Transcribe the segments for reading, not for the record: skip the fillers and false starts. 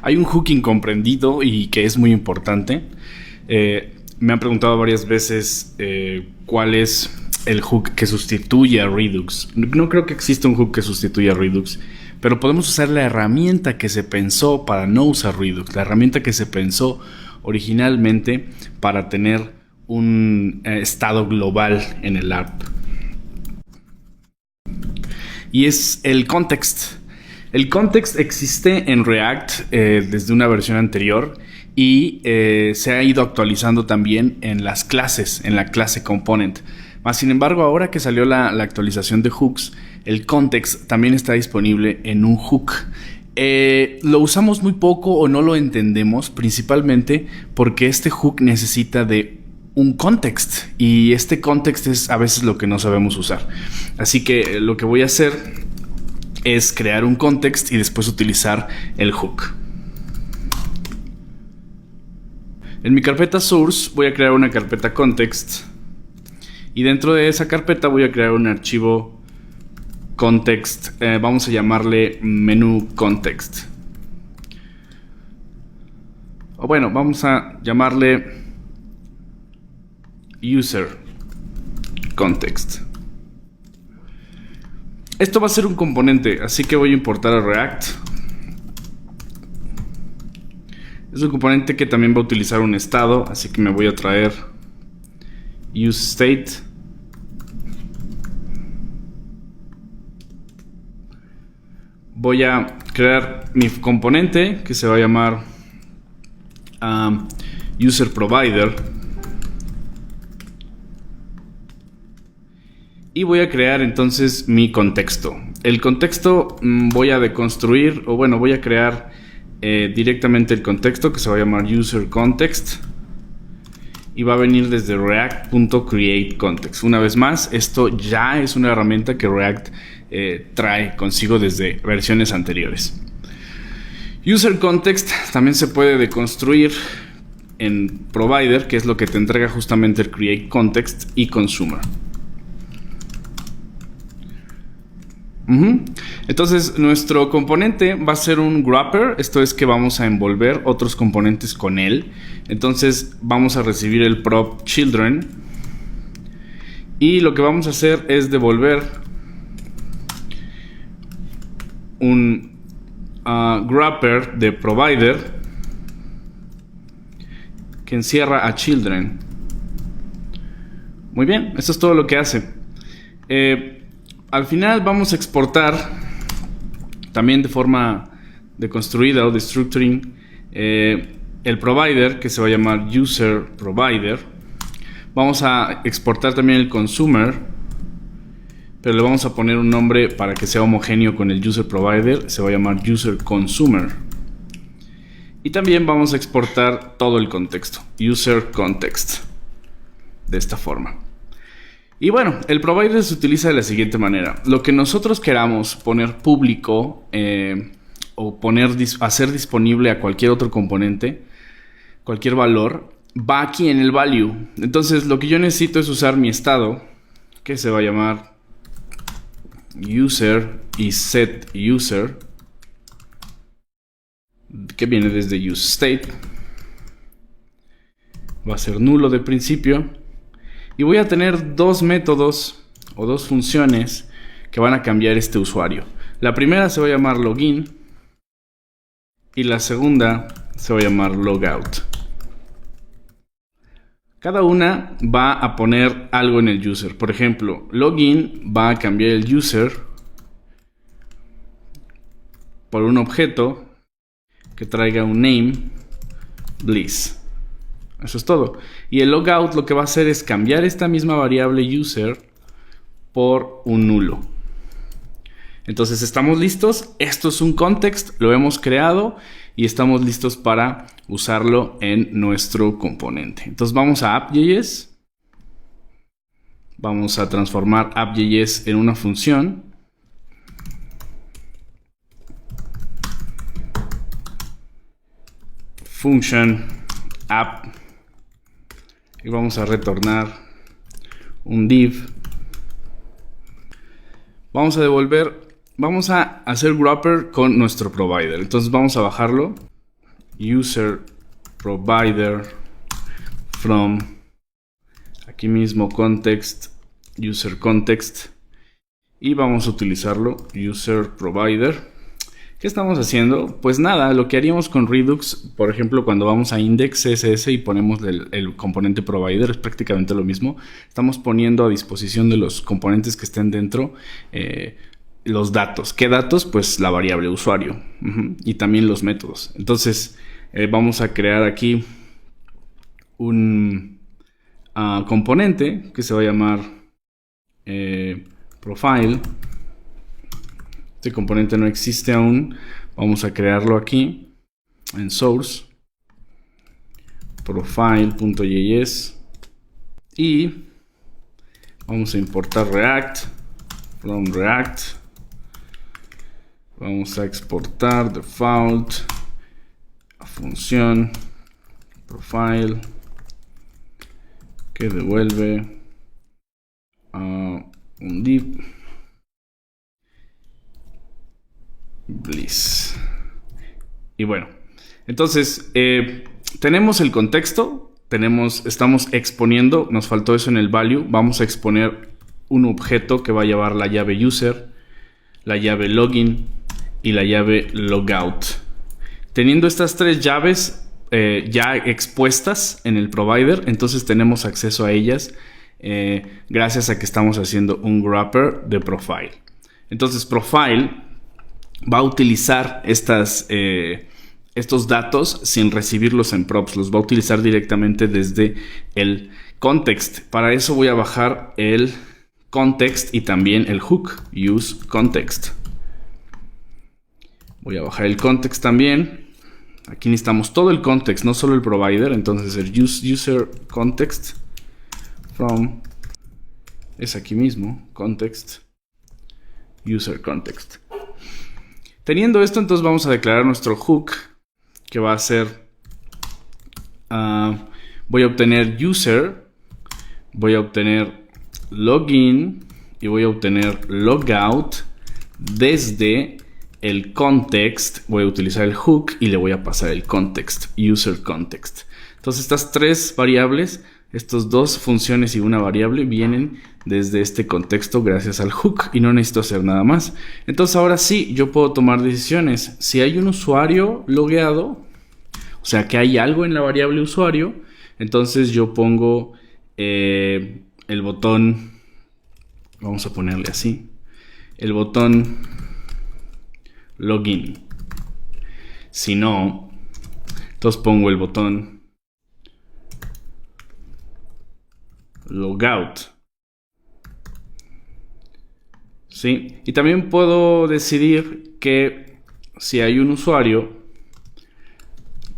Hay un hook incomprendido y que es muy importante. Me han preguntado varias veces cuál es el hook que sustituye a Redux. No creo que exista un hook que sustituya a Redux, pero podemos usar la herramienta que se pensó para no usar Redux, la herramienta que se pensó originalmente para tener un estado global en el app. Y es el context. El context existe en React desde una versión anterior y se ha ido actualizando también en las clases, en la clase component. Sin embargo, ahora que salió la actualización de hooks, el context también está disponible en un hook. Lo usamos muy poco o no lo entendemos, principalmente porque este hook necesita de un context y este context es a veces lo que no sabemos usar. Así que lo que voy a hacer es crear un context y después utilizar el hook. En mi carpeta source voy a crear una carpeta context y dentro de esa carpeta voy a crear un archivo context. Vamos a llamarle menú context. O bueno, vamos a llamarle user context. Esto va a ser un componente, así que voy a importar a React. Es un componente que también va a utilizar un estado, así que me voy a traer useState. Voy a crear mi componente que se va a llamar userProvider. Y voy a crear entonces mi contexto. El contexto voy a deconstruir, o bueno, voy a crear directamente el contexto que se va a llamar userContext. Y va a venir desde react.createContext. Una vez más, esto ya es una herramienta que React trae consigo desde versiones anteriores. UserContext también se puede deconstruir en Provider, que es lo que te entrega justamente el CreateContext y Consumer. Entonces nuestro componente va a ser un wrapper. Esto es que vamos a envolver otros componentes con él. Entonces vamos a recibir el prop children y lo que vamos a hacer es devolver un wrapper de provider que encierra a children. Muy bien, eso es todo lo que hace. Al final vamos a exportar también de forma deconstruida o destructuring el provider que se va a llamar user provider. Vamos a exportar también el consumer, pero le vamos a poner un nombre para que sea homogéneo con el user provider. Se va a llamar user consumer. Y también vamos a exportar todo el contexto, user context, de esta forma. Y bueno, el provider se utiliza de la siguiente manera. Lo que nosotros queramos poner público o hacer disponible a cualquier otro componente, cualquier valor, va aquí en el value. Entonces lo que yo necesito es usar mi estado, que se va a llamar user y set user, que viene desde useState. Va a ser nulo de principio. Y voy a tener dos métodos o dos funciones que van a cambiar este usuario. La primera se va a llamar login y la segunda se va a llamar logout. Cada una va a poner algo en el user. Por ejemplo, login va a cambiar el user por un objeto que traiga un name, Bliss. Eso es todo. Y el logout lo que va a hacer es cambiar esta misma variable user por un nulo. Entonces estamos listos. Esto es un context, lo hemos creado y estamos listos para usarlo en nuestro componente. Entonces vamos a app.js. Vamos a transformar app.js en una función. Function app. Y vamos a retornar un div. Vamos a hacer wrapper con nuestro provider. Entonces vamos a bajarlo. user provider from, aquí mismo context, user context, y vamos a utilizarlo user provider. ¿Qué estamos haciendo? Pues nada, lo que haríamos con Redux, por ejemplo, cuando vamos a index CSS y ponemos el componente provider, es prácticamente lo mismo. Estamos poniendo a disposición de los componentes que estén dentro los datos. ¿Qué datos? Pues la variable usuario y también los métodos. Entonces vamos a crear aquí un componente que se va a llamar profile. Este componente no existe aún. Vamos a crearlo aquí en source profile.js y vamos a importar React from React. Vamos a exportar default a función profile que devuelve un div bliss. Y bueno, entonces tenemos el contexto, estamos exponiendo, nos faltó eso en el value. Vamos a exponer un objeto que va a llevar la llave user, la llave login y la llave logout. Teniendo estas tres llaves ya expuestas en el provider, entonces tenemos acceso a ellas gracias a que estamos haciendo un wrapper de profile. Entonces profile va a utilizar estos datos sin recibirlos en props. Los va a utilizar directamente desde el context. Para eso voy a bajar el context y también el hook use context. Voy a bajar el context también. Aquí necesitamos todo el context, no solo el provider. Entonces el user context from es aquí mismo, context user context. Teniendo esto, entonces vamos a declarar nuestro hook, que va a ser, voy a obtener user, voy a obtener login y voy a obtener logout desde el context. Voy a utilizar el hook y le voy a pasar el context, user context. Entonces estas tres variables, estas dos funciones y una variable vienen desde este contexto gracias al hook y no necesito hacer nada más. Entonces ahora sí, yo puedo tomar decisiones. Si hay un usuario logueado, o sea que hay algo en la variable usuario, entonces yo pongo el botón, vamos a ponerle así, el botón login. Si no, entonces pongo el botón logout. ¿Sí? Y también puedo decidir que si hay un usuario,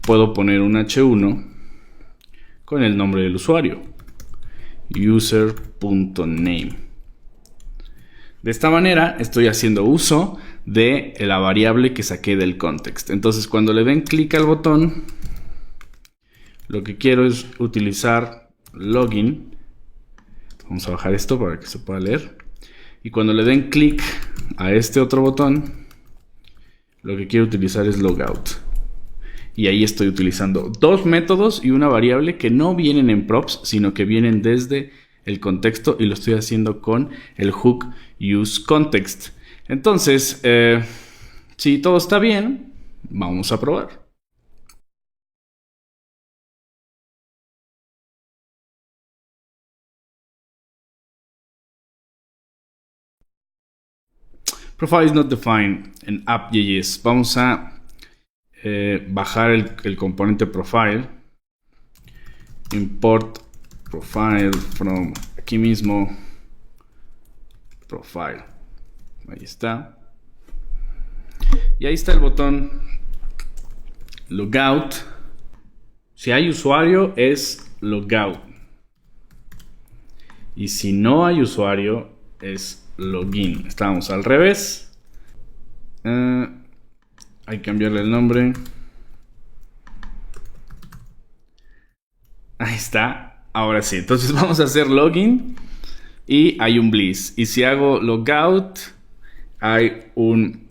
puedo poner un h1 con el nombre del usuario, user.name. De esta manera estoy haciendo uso de la variable que saqué del context. Entonces cuando le den clic al botón, lo que quiero es utilizar login. Vamos a bajar esto para que se pueda leer. Y cuando le den clic a este otro botón, lo que quiero utilizar es logout. Y ahí estoy utilizando dos métodos y una variable que no vienen en props, sino que vienen desde el contexto, y lo estoy haciendo con el hook use context. Entonces, si todo está bien, vamos a probar. Profile is not defined en app.js. Vamos a bajar el componente profile. Import profile from aquí mismo profile. Ahí está. Y ahí está el botón logout. Si hay usuario es logout. Y si no hay usuario es login. Estábamos al revés. Hay que cambiarle el nombre. Ahí está. Ahora sí. Entonces vamos a hacer login. Y hay un bliss. Y si hago logout,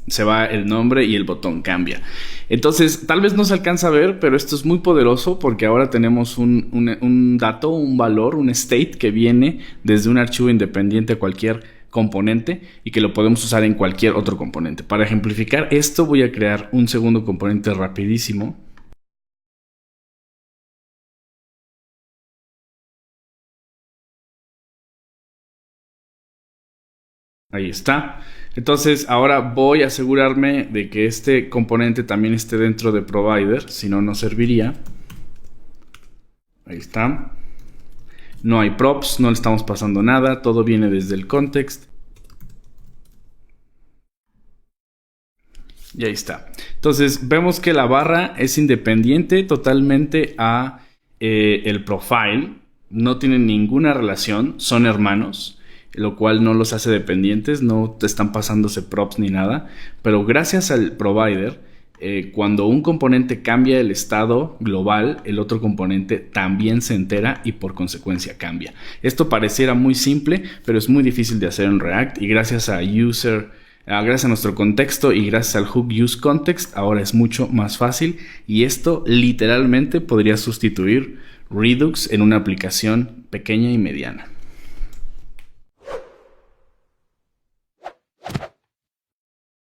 se va el nombre y el botón cambia. Entonces, tal vez no se alcanza a ver, pero esto es muy poderoso porque ahora tenemos un dato, un valor, un state que viene desde un archivo independiente a cualquier componente y que lo podemos usar en cualquier otro componente. Para ejemplificar esto, voy a crear un segundo componente rapidísimo. Ahí está. Entonces ahora voy a asegurarme de que este componente también esté dentro de provider, si no, no serviría. Ahí está. No hay props, no le estamos pasando nada, todo viene desde el context. Y ahí está. Entonces vemos que la barra es independiente totalmente a el profile. No tienen ninguna relación, son hermanos, lo cual no los hace dependientes, no te están pasándose props ni nada. Pero gracias al provider, cuando un componente cambia el estado global, el otro componente también se entera y por consecuencia cambia. Esto pareciera muy simple, pero es muy difícil de hacer en React, y gracias a gracias a nuestro contexto y gracias al hook use context, ahora es mucho más fácil, y esto literalmente podría sustituir Redux en una aplicación pequeña y mediana.